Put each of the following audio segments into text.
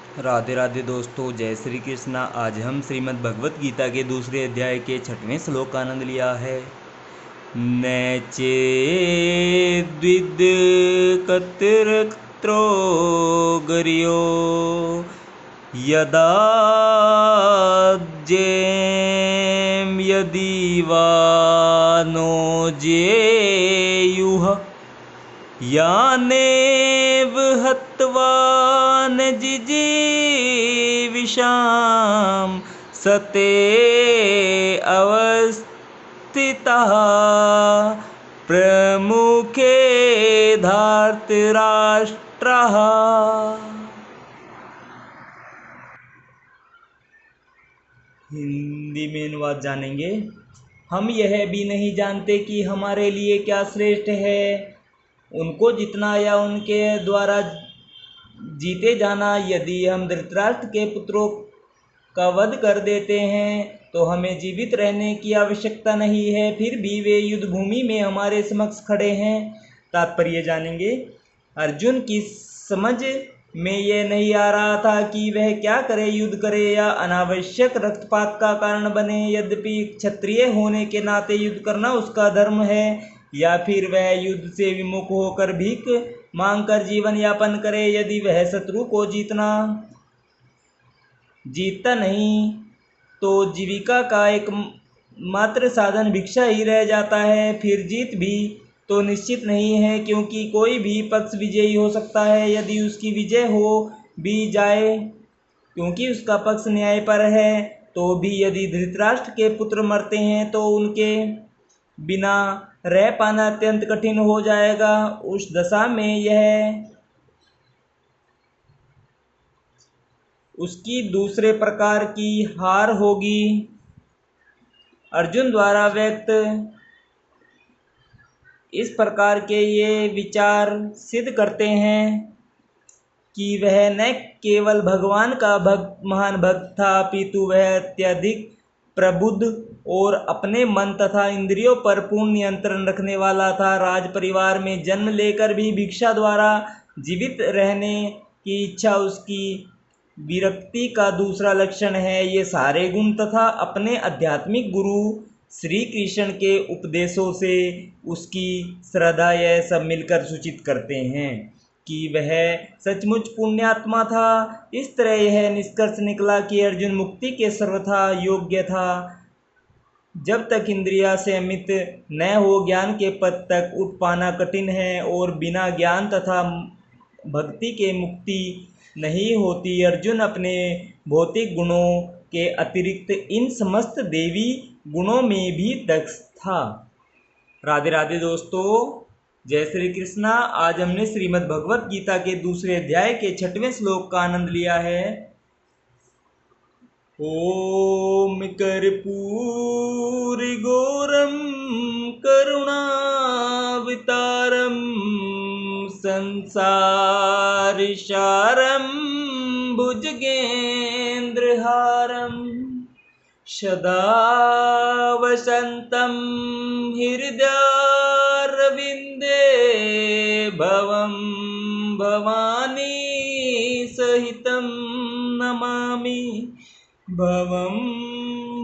राधे राधे दोस्तों, जय श्री कृष्णा। आज हम श्रीमद् भगवत गीता के दूसरे अध्याय के 6वें श्लोक का आनंद लिया है। नैचेद्विद कतिरत्रो गर्यो यदा जेम यदि वा नो जेयुः यानेव हत्वा न जिजीविषां सते अवस्थितः प्रमुखे धार्तराष्ट्रः। हिंदी में अनुवाद जानेंगे। हम यह भी नहीं जानते कि हमारे लिए क्या श्रेष्ठ है, उनको जितना या उनके द्वारा जीते जाना। यदि हम धृतराष्ट्र के पुत्रों का वध कर देते हैं तो हमें जीवित रहने की आवश्यकता नहीं है, फिर भी वे युद्ध भूमि में हमारे समक्ष खड़े हैं। तात्पर्य जानेंगे। अर्जुन की समझ में यह नहीं आ रहा था कि वह क्या करे, युद्ध करे या अनावश्यक रक्तपात का कारण बने। यद्यपि क्षत्रिय होने के नाते युद्ध करना उसका धर्म है, या फिर वह युद्ध से विमुख होकर भीख मांगकर जीवन यापन करे। यदि वह शत्रु को जीतता नहीं तो जीविका का एक मात्र साधन भिक्षा ही रह जाता है। फिर जीत भी तो निश्चित नहीं है, क्योंकि कोई भी पक्ष विजयी हो सकता है। यदि उसकी विजय हो भी जाए क्योंकि उसका पक्ष न्याय पर है, तो भी यदि धृतराष्ट्र के पुत्र मरते हैं तो उनके बिना रह पाना अत्यंत कठिन हो जाएगा। उस दशा में यह उसकी दूसरे प्रकार की हार होगी। अर्जुन द्वारा व्यक्त इस प्रकार के ये विचार सिद्ध करते हैं कि वह न केवल भगवान का महान भक्त था, अपितु वह अत्यधिक प्रबुद्ध और अपने मन तथा इंद्रियों पर पूर्ण नियंत्रण रखने वाला था। राज परिवार में जन्म लेकर भी भिक्षा द्वारा जीवित रहने की इच्छा उसकी विरक्ति का दूसरा लक्षण है। ये सारे गुण तथा अपने आध्यात्मिक गुरु श्री कृष्ण के उपदेशों से उसकी श्रद्धा यह सब मिलकर सूचित करते हैं कि वह सचमुच पुण्यात्मा था। इस तरह यह निष्कर्ष निकला कि अर्जुन मुक्ति के सर्वथा योग्य था। जब तक इंद्रिया से अमित न हो, ज्ञान के पद तक उठ पाना कठिन है, और बिना ज्ञान तथा भक्ति के मुक्ति नहीं होती। अर्जुन अपने भौतिक गुणों के अतिरिक्त इन समस्त देवी गुणों में भी दक्ष था। राधे राधे दोस्तों, जय श्री कृष्णा। आज हमने श्रीमद् भगवत गीता के दूसरे अध्याय के 6वें श्लोक का आनंद लिया है। ओम कर्पूरी गौरम करुणावतारम संसारिसारम भुजगेन्द्रहारम सदा वसन्तं हृदयारविन्दे भवं भवानी सहितं नमामि। भवं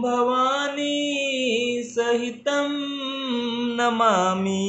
भवानी सहितं नमामि।